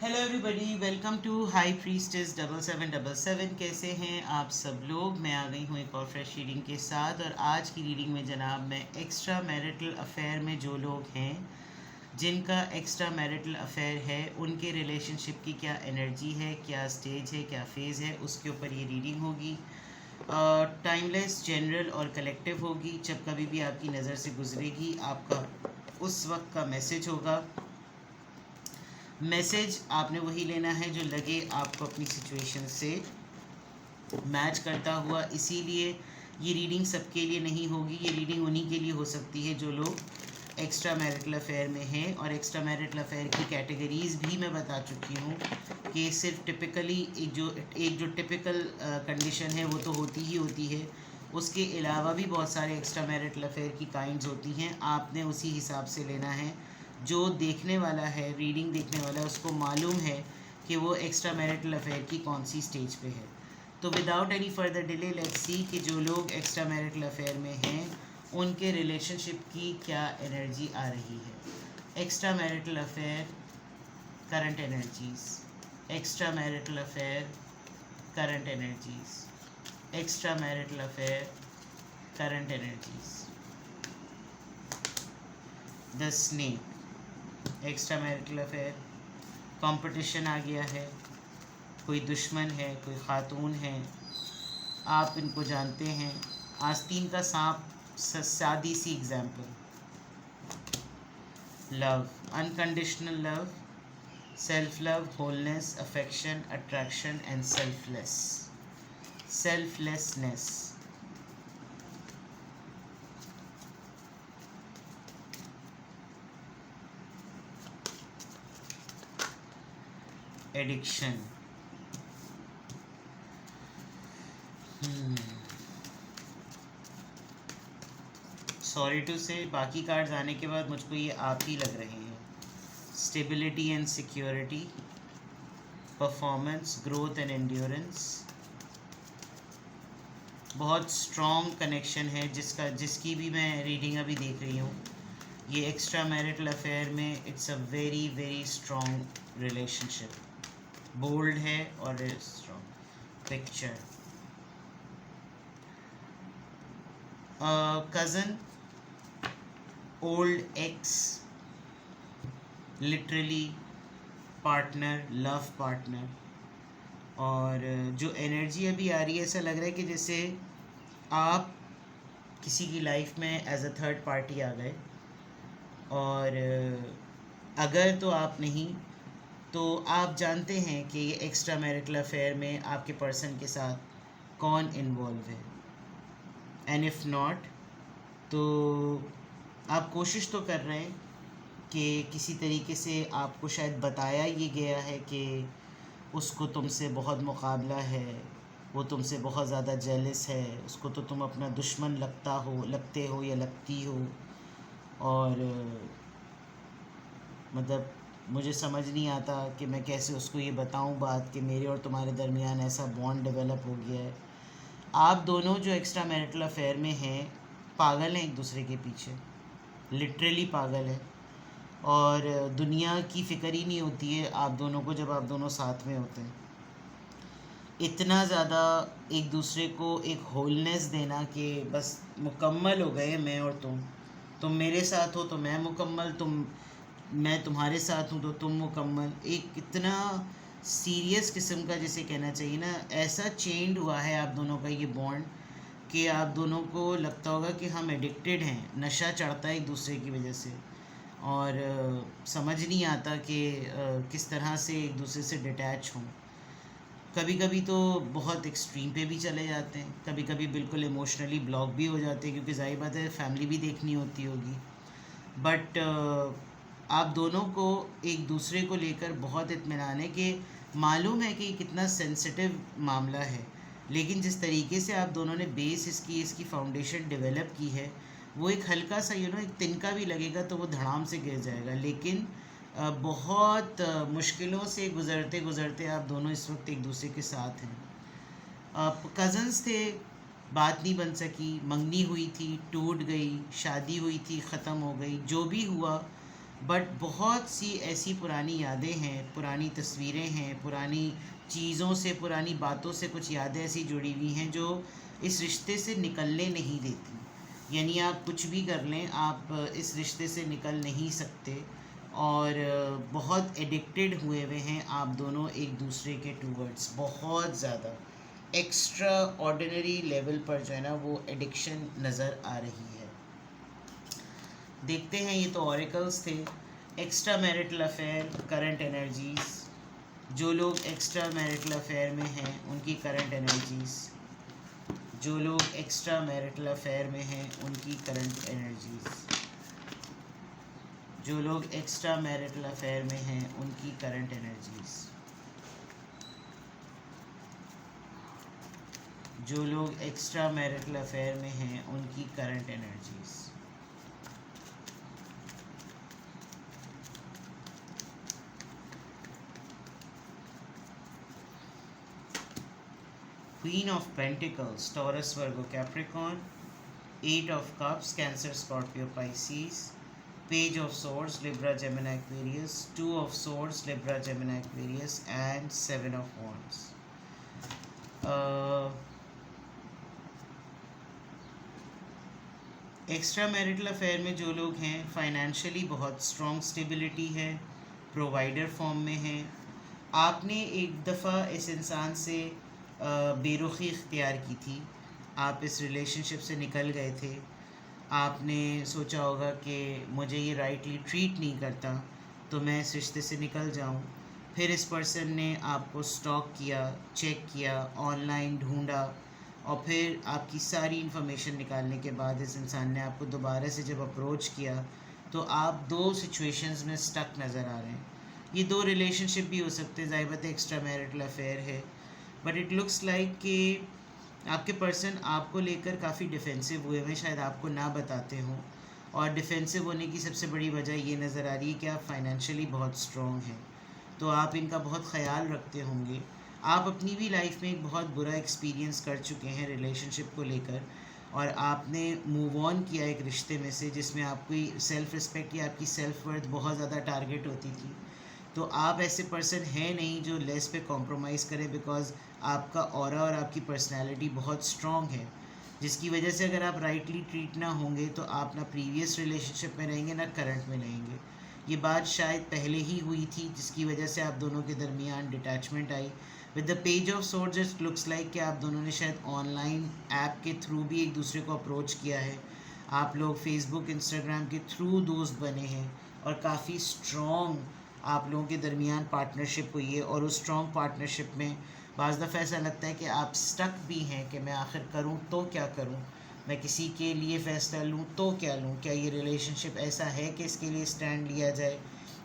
Hello everybody, welcome to high priestess 7777। कैसे हैं आप सब लोग। मैं आ गई हूँ एक और फ्रेश रीडिंग के साथ। और आज की रीडिंग में जनाब मैं एक्स्ट्रा मैरिटल अफेयर में जो लोग हैं जिनका एक्स्ट्रा मैरिटल अफेयर है उनके रिलेशनशिप की क्या एनर्जी है, क्या स्टेज है, क्या फेज़ है, उसके ऊपर ये रीडिंग होगी। टाइमलेस, जनरल और कलेक्टिव होगी। जब कभी भी आपकी नज़र से गुजरेगी आपका उस वक्त का मैसेज होगा। मैसेज आपने वही लेना है जो लगे आपको अपनी सिचुएशन से मैच करता हुआ। इसीलिए ये रीडिंग सबके लिए नहीं होगी। ये रीडिंग उन्हीं के लिए हो सकती है जो लोग एक्स्ट्रा मैरिटल अफेयर में हैं। और एक्स्ट्रा मैरिटल अफेयर की कैटेगरीज़ भी मैं बता चुकी हूँ कि सिर्फ टिपिकली एक जो टिपिकल कंडीशन है वो तो होती ही होती है। उसके अलावा भी बहुत सारे एक्स्ट्रा मैरिटल अफेयर की काइंड्स होती हैं। आपने उसी हिसाब से लेना है। जो देखने वाला है, रीडिंग देखने वाला है, उसको मालूम है कि वो एक्स्ट्रा मैरिटल अफेयर की कौन सी स्टेज पे है। तो without any further delay let's see कि जो लोग एक्स्ट्रा मैरिटल अफेयर में हैं उनके रिलेशनशिप की क्या एनर्जी आ रही है। Extra marital affair current energies. Extra marital affair current energies. Extra marital affair current energies. The snake. Extra marital affair competition आ गया है। कोई दुश्मन है, कोई खातून है, आप इनको जानते हैं। आस्तीन का सांप, सादी सी example. Love, unconditional love, self love, wholeness, affection, attraction and selflessness. Addiction. Sorry to say बाकी कार्ड्स आने के बाद मुझको ये आप ही लग रहे हैं। Stability and security, performance, growth and endurance. बहुत स्ट्रॉन्ग कनेक्शन है जिसकी भी मैं रीडिंग अभी देख रही हूँ। ये एक्स्ट्रा मैरिटल अफेयर में it's a very very strong relationship. Bold है और strong picture. Cousin, old ex, literally partner, love partner. और जो एनर्जी अभी आ रही है ऐसा लग रहा है कि जैसे आप किसी की लाइफ में एज अ थर्ड पार्टी आ गए। और अगर तो आप नहीं तो आप जानते हैं कि ये एक्स्ट्रा मैरिटल अफेयर में आपके पर्सन के साथ कौन इन्वॉल्व है। एंड इफ़ नॉट तो आप कोशिश तो कर रहे हैं कि किसी तरीके से आपको शायद बताया ये गया है कि उसको तुमसे बहुत मुकाबला है, वो तुमसे बहुत ज़्यादा जेलस है, उसको तो तुम अपना दुश्मन लगते हो या लगती हो। और मतलब मुझे समझ नहीं आता कि मैं कैसे उसको ये बताऊं बात कि मेरे और तुम्हारे दरमियान ऐसा बॉन्ड डेवलप हो गया है। आप दोनों जो एक्स्ट्रा मैरिटल अफेयर में हैं पागल हैं एक दूसरे के पीछे, लिटरली पागल है। और दुनिया की फ़िक्र ही नहीं होती है आप दोनों को जब आप दोनों साथ में होते हैं। इतना ज़्यादा एक दूसरे को एक होलनेस देना कि बस मुकम्मल हो गए मैं और तुम मेरे साथ हो तो मैं मुकम्मल, मैं तुम्हारे साथ हूँ तो तुम मुकम्मल। एक इतना सीरियस किस्म का जिसे कहना चाहिए ना, ऐसा चेंड हुआ है आप दोनों का ये बॉन्ड कि आप दोनों को लगता होगा कि हम एडिक्टेड हैं, नशा चढ़ता है एक दूसरे की वजह से। और समझ नहीं आता कि किस तरह से एक दूसरे से डिटैच हों। कभी कभी तो बहुत एक्सट्रीम पे भी चले जाते हैं, कभी कभी बिल्कुल इमोशनली ब्लॉक भी हो जाते हैं क्योंकि जाहिर बात है फैमिली भी देखनी होती होगी। बट आप दोनों को एक दूसरे को लेकर बहुत इत्मीनान है कि मालूम है कि ये कितना सेंसिटिव मामला है। लेकिन जिस तरीके से आप दोनों ने बेस इसकी फाउंडेशन डेवलप की है वो एक हल्का सा एक तिनका भी लगेगा तो वो धड़ाम से गिर जाएगा। लेकिन बहुत मुश्किलों से गुज़रते गुज़रते आप दोनों इस वक्त एक दूसरे के साथ हैं। आप कज़न्स थे, बात नहीं बन सकी, मंगनी हुई थी, टूट गई, शादी हुई थी, ख़त्म हो गई, जो भी हुआ बट बहुत सी ऐसी पुरानी यादें हैं, पुरानी तस्वीरें हैं, पुरानी चीज़ों से, पुरानी बातों से कुछ यादें ऐसी जुड़ी हुई हैं जो इस रिश्ते से निकलने नहीं देती। यानी आप कुछ भी कर लें, आप इस रिश्ते से निकल नहीं सकते, और बहुत एडिक्टेड हुए हुए हैं आप दोनों एक दूसरे के टूवर्ड्स, बहुत ज़्यादा एक्स्ट्रा ऑर्डिनरी लेवल पर जो है ना वो एडिक्शन नज़र आ रही है। देखते हैं, ये तो ऑरिकल्स थे। Extra marital affair, current energies. जो लोग एक्स्ट्रा मैरिटल अफेयर में हैं उनकी करंट एनर्जीज, जो लोग एक्स्ट्रा मैरिटल अफेयर में हैं उनकी करंट एनर्जीज, जो लोग एक्स्ट्रा मैरिटल अफेयर में हैं उनकी करंट एनर्जीज, जो लोग एक्स्ट्रा मैरिटल अफेयर में हैं उनकी current energies. Queen of Pentacles, Taurus, Virgo, Capricorn. Eight of Cups, Cancer, Scorpio, Pisces. Page of Swords, Libra, Gemini, Aquarius. Two of Swords, Libra, Gemini, Aquarius. And Seven of Wands. Extra marital affair में जो लोग हैं, financially बहुत strong stability है, provider form में हैं। आपने एक दफ़ा इस इंसान से बेरुखी इख्तियार की थी, आप इस रिलेशनशिप से निकल गए थे। आपने सोचा होगा कि मुझे ये राइटली ट्रीट नहीं करता तो मैं इस रिश्ते से निकल जाऊं। फिर इस पर्सन ने आपको स्टॉक किया, चेक किया, ऑनलाइन ढूंढा, और फिर आपकी सारी इन्फॉर्मेशन निकालने के बाद इस इंसान ने आपको दोबारा से जब अप्रोच किया तो आप दो सिचुएशंस में स्टक नज़र आ रहे हैं। ये दो रिलेशनशिप भी हो सकते हैं, ज़ाहिर बात है एक्स्ट्रा मैरिटल अफेयर है, बट इट लुक्स लाइक कि आपके पर्सन आपको लेकर काफ़ी डिफेंसिव हुए हैं, शायद आपको ना बताते हों। और डिफेंसिव होने की सबसे बड़ी वजह ये नज़र आ रही है कि आप फाइनेंशियली बहुत स्ट्रॉन्ग हैं, तो आप इनका बहुत ख़याल रखते होंगे। आप अपनी भी लाइफ में एक बहुत बुरा एक्सपीरियंस कर चुके हैं रिलेशनशिप को लेकर, और आपने मूव ऑन किया एक रिश्ते में से जिसमें आपकी सेल्फ़ रिस्पेक्ट या आपकी सेल्फ वर्थ बहुत ज़्यादा टारगेट होती थी। तो आप ऐसे पर्सन हैं नहीं जो लेस पे कॉम्प्रोमाइज़ करें, बिकॉज आपका ऑरा और आपकी पर्सनैलिटी बहुत स्ट्रॉन्ग है, जिसकी वजह से अगर आप राइटली ट्रीट ना होंगे तो आप ना प्रीवियस रिलेशनशिप में रहेंगे ना करंट में रहेंगे। ये बात शायद पहले ही हुई थी जिसकी वजह से आप दोनों के दरमियान detachment I. With the page of swords it looks like कि आप दोनों ने शायद ऑनलाइन ऐप के थ्रू भी एक दूसरे को अप्रोच किया है। आप लोग फेसबुक, इंस्टाग्राम के थ्रू दोस्त बने हैं, और काफ़ी स्ट्रॉन्ग आप लोगों के दरमियान पार्टनरशिप हुई है। और उस स्ट्रॉन्ग पार्टनरशिप में बाज़ दफ़ा ऐसा लगता है कि आप स्टक भी हैं कि मैं आखिर करूं तो क्या करूं, मैं किसी के लिए फ़ैसला लूं तो क्या लूं, क्या ये रिलेशनशिप ऐसा है कि इसके लिए स्टैंड लिया जाए।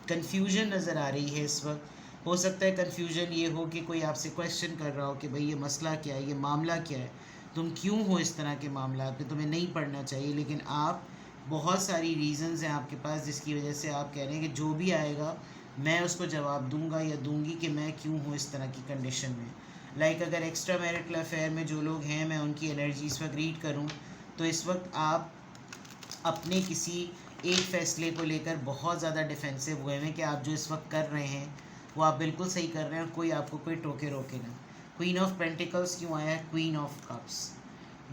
कन्फ्यूजन नज़र आ रही है इस वक्त। हो सकता है कन्फ्यूजन ये हो कि कोई आपसे क्वेश्चन कर रहा हो कि भाई ये मसला क्या है, ये मामला क्या है, तुम क्यों हो इस तरह के मामला में, तुम्हें नहीं पढ़ना चाहिए। लेकिन आप, बहुत सारी रीज़न्स हैं आपके पास जिसकी वजह से आप कह रहे हैं कि जो भी आएगा मैं उसको जवाब दूंगा या दूंगी कि मैं क्यों हूँ इस तरह की कंडीशन में। लाइक अगर एक्स्ट्रा मैरिटल अफेयर में जो लोग हैं, मैं उनकी एनर्जी इस वक्त रीड करूँ तो इस वक्त आप अपने किसी एक फ़ैसले को लेकर बहुत ज़्यादा डिफेंसिव हुए हैं कि आप जो इस वक्त कर रहे हैं वो आप बिल्कुल सही कर रहे हैं, और कोई आपको कोई टोके रोके ना। क्वीन ऑफ पेंटिकल्स क्यों आया है? Queen of cups.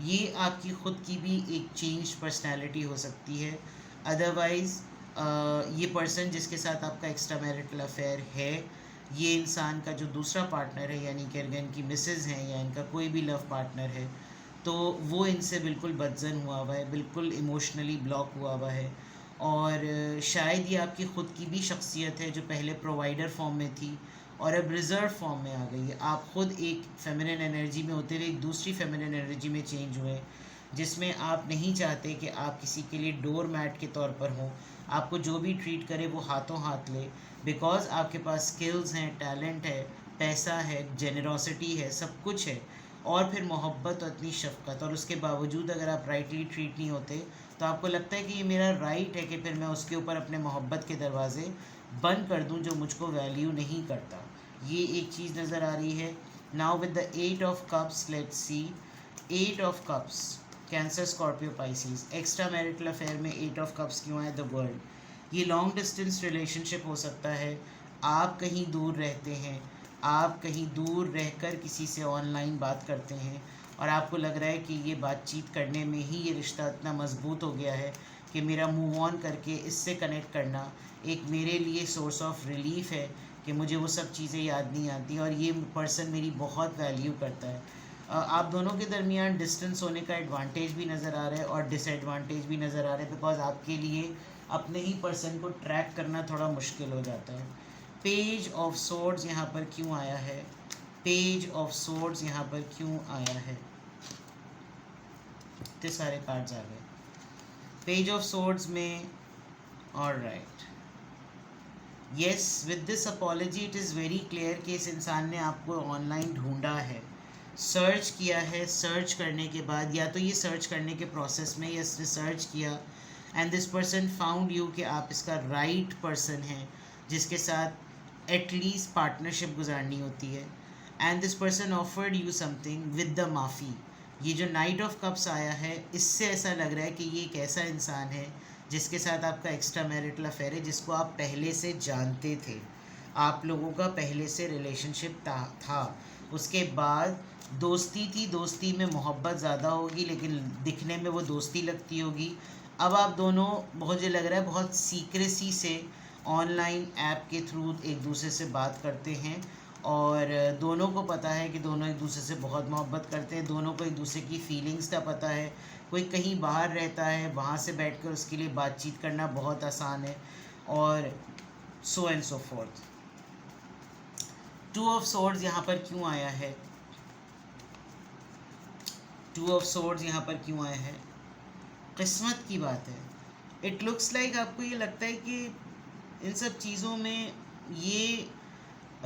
ये आपकी ख़ुद की भी एक चेंज पर्सनैलिटी हो सकती है। अदरवाइज़ ये पर्सन जिसके साथ आपका एक्स्ट्रा मैरिटल अफेयर है, ये इंसान का जो दूसरा पार्टनर है, यानी कि अगर इनकी मिसेज़ हैं या इनका कोई भी लव पार्टनर है, तो वो इनसे बिल्कुल बदजन हुआ हुआ है, बिल्कुल इमोशनली ब्लॉक हुआ हुआ है। और शायद ये आपकी ख़ुद की भी शख्सियत है जो पहले प्रोवाइडर फॉर्म में थी और अब रिज़र्व फॉर्म में आ गई है। आप ख़ुद एक फेमिनिन एनर्जी में होते हुए एक दूसरी फेमिनिन एनर्जी में चेंज हुए, जिसमें आप नहीं चाहते कि आप किसी के लिए डोर मैट के तौर पर हों। आपको जो भी ट्रीट करे वो हाथों हाथ ले, बिकॉज़ आपके पास स्किल्स हैं, टैलेंट है, पैसा है, जेनरोसिटी है, सब कुछ है, और फिर मोहब्बत और इतनी शफ़क़त। और उसके बावजूद अगर आप राइटली ट्रीट नहीं होते तो आपको लगता है कि ये मेरा राइट है कि फिर मैं उसके ऊपर अपने मोहब्बत के दरवाज़े बंद कर दूं जो मुझको वैल्यू नहीं करता। ये एक चीज़ नज़र आ रही है। Now with the 8 of cups, let's see 8 of cups, cancer, Scorpio, Pisces. Extra marital affair में 8 ऑफ कप्स क्यों है? The world. ये लॉन्ग डिस्टेंस रिलेशनशिप हो सकता है, आप कहीं दूर रहते हैं, आप कहीं दूर रहकर किसी से ऑनलाइन बात करते हैं और आपको लग रहा है कि ये बातचीत करने में ही ये रिश्ता इतना मज़बूत हो गया है कि मेरा मूव ऑन करके इससे कनेक्ट करना एक मेरे लिए सोर्स ऑफ रिलीफ है कि मुझे वो सब चीज़ें याद नहीं आती और ये पर्सन मेरी बहुत वैल्यू करता है। आप दोनों के दरमियान डिस्टेंस होने का एडवांटेज भी नज़र आ रहा है और डिसएडवांटेज भी नज़र आ रहा है, बिकॉज आपके लिए अपने ही पर्सन को ट्रैक करना थोड़ा मुश्किल हो जाता है। पेज ऑफ सोर्ड्स यहाँ पर क्यों आया है? पेज ऑफ सोर्ड्स यहाँ पर क्यों आया है? इतने सारे कार्ड्स आ गए पेज ऑफ सोर्ड्स में। Alright, yes, with this apology it is very clear कि इस इंसान ने आपको ऑनलाइन ढूंढा है, सर्च किया है। सर्च करने के बाद या तो ये सर्च करने के प्रोसेस में या इसने सर्च किया and this person found you कि आप इसका राइट पर्सन हैं जिसके साथ एटलीस्ट पार्टनरशिप गुजारनी होती है। And this person offered you something with the माफ़ी। ये जो नाइट ऑफ कप्स आया है, इससे ऐसा लग रहा है कि ये एक ऐसा इंसान है जिसके साथ आपका एक्स्ट्रा मैरिटल अफेयर है, जिसको आप पहले से जानते थे, आप लोगों का पहले से रिलेशनशिप था। उसके बाद दोस्ती थी, दोस्ती में मोहब्बत ज़्यादा होगी लेकिन दिखने में वो दोस्ती लगती होगी। अब आप दोनों, मुझे लग रहा है, बहुत सीक्रेसी से ऑनलाइन ऐप के थ्रू एक दूसरे से बात करते हैं और दोनों को पता है कि दोनों एक दूसरे से बहुत मोहब्बत करते हैं, दोनों को एक दूसरे की फीलिंग्स का पता है। कोई कहीं बाहर रहता है, वहाँ से बैठकर उसके लिए बातचीत करना बहुत आसान है और so and so fourth. Two of swords यहाँ पर क्यों आया है? टू ऑफ सोर्ड्स यहाँ पर क्यों आया है? किस्मत की बात है। इट लुक्स लाइक आपको ये लगता है कि इन सब चीज़ों में ये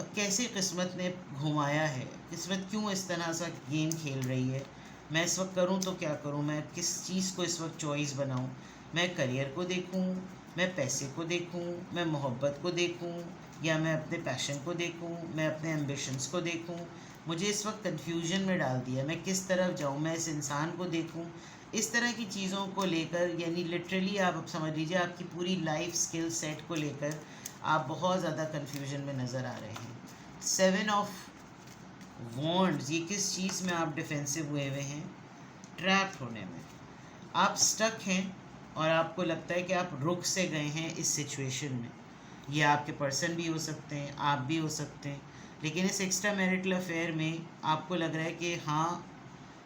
कैसे किस्मत ने घुमाया है, किस्मत क्यों इस तरह सा गेम खेल रही है। मैं इस वक्त करूँ तो क्या करूँ, मैं किस चीज़ को इस वक्त चॉइस बनाऊँ? मैं करियर को देखूँ, मैं पैसे को देखूँ, मैं मोहब्बत को देखूँ, या मैं अपने पैशन को देखूँ, मैं अपने एम्बिशंस को देखूँ? मुझे इस वक्त कन्फ्यूजन में डाल दिया, मैं किस तरफ जाऊँ, मैं इस इंसान को देखूँ? इस तरह की चीज़ों को लेकर, यानी लिटरली आप समझ लीजिए आपकी पूरी लाइफ स्किल सेट को लेकर आप बहुत ज़्यादा कन्फ्यूजन में नज़र आ रहे हैं। 7 ऑफ वॉन्ड्स, ये किस चीज़ में आप डिफेंसिव हुए हैं? ट्रैप होने में। आप स्टक हैं और आपको लगता है कि आप रुक से गए हैं इस सिचुएशन में। ये आपके पर्सन भी हो सकते हैं, आप भी हो सकते हैं, लेकिन इस एक्स्ट्रा मैरिटल अफेयर में आपको लग रहा है कि हाँ,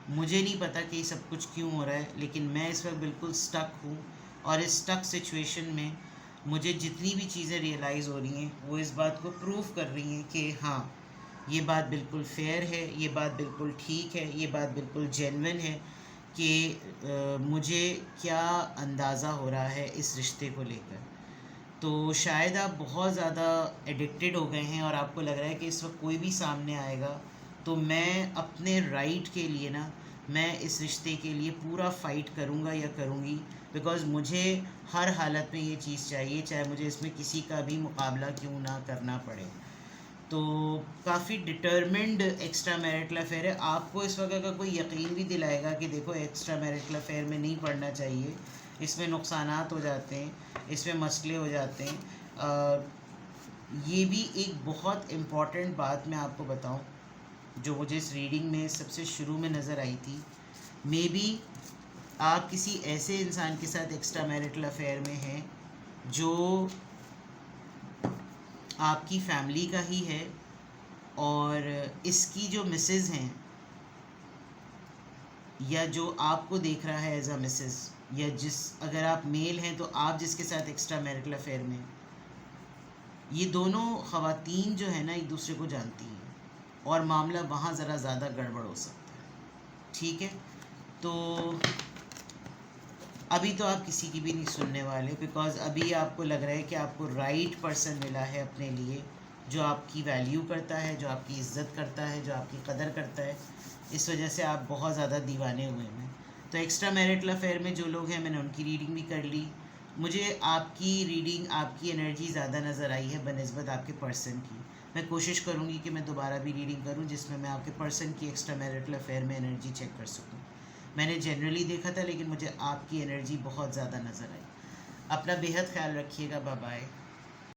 मुझे नहीं पता कि ये सब कुछ क्यों हो रहा है, लेकिन मैं इस वक्त बिल्कुल स्टक हूँ और इस स्टक सिचुएशन में मुझे जितनी भी चीज़ें रियलाइज़ हो रही हैं वो इस बात को प्रूव कर रही हैं कि हाँ, ये बात बिल्कुल फेयर है, ये बात बिल्कुल ठीक है, ये बात बिल्कुल जेन्युइन है कि मुझे क्या अंदाज़ा हो रहा है इस रिश्ते को लेकर। तो शायद आप बहुत ज़्यादा एडिक्टेड हो गए हैं और आपको लग रहा है कि इस वक्त कोई भी सामने आएगा तो मैं अपने राइट के लिए ना, मैं इस रिश्ते के लिए पूरा फ़ाइट करूँगा या करूँगी, बिकॉज़ मुझे हर हालत में ये चीज़ चाहिए, चाहे मुझे इसमें किसी का भी मुकाबला क्यों ना करना पड़े। तो काफ़ी डिटर्मिन्ड एक्स्ट्रा मैरिटल अफेयर है। आपको इस वक्त अगर कोई यकीन भी दिलाएगा कि देखो एक्स्ट्रा मैरिटल अफेयर में नहीं पढ़ना चाहिए, इसमें नुकसानात हो जाते हैं, इसमें मसले हो जाते हैं, ये भी एक बहुत इम्पॉर्टेंट बात मैं आपको बताऊं जो मुझे इस रीडिंग में सबसे शुरू में नज़र आई थी। मे बी आप किसी ऐसे इंसान के साथ एक्स्ट्रा मैरिटल अफेयर में हैं जो आपकी फैमिली का ही है और इसकी जो मिसेज़ हैं या जो आपको देख रहा है एज अ मिसेज़, या अगर आप मेल हैं तो आप जिसके साथ एक्स्ट्रा मैरिटल अफेयर में, ये दोनों ख़वातीन जो है ना एक दूसरे को जानती हैं और मामला वहाँ ज़रा ज़्यादा गड़बड़ हो सकता है। ठीक है, तो अभी तो आप किसी की भी नहीं सुनने वाले, बिकॉज़ अभी आपको लग रहा है कि आपको राइट पर्सन मिला है अपने लिए, जो आपकी वैल्यू करता है, जो आपकी इज़्ज़त करता है, जो आपकी कदर करता है। इस वजह से आप बहुत ज़्यादा दीवाने हुए हैं। तो एक्स्ट्रा मैरिटल अफेयर में जो लोग हैं, मैंने उनकी रीडिंग भी कर ली। मुझे आपकी रीडिंग, आपकी एनर्जी ज़्यादा नज़र आई है बनिस्बत आपके पर्सन की। मैं कोशिश करूँगी कि मैं दोबारा भी रीडिंग करूँ जिसमें मैं आपके पर्सन की एक्स्ट्रा मैरिटल अफेयर में एनर्जी चेक कर सकूँ। मैंने जनरली देखा था लेकिन मुझे आपकी एनर्जी बहुत ज़्यादा नज़र आई। अपना बेहद ख्याल रखिएगा। Bye bye.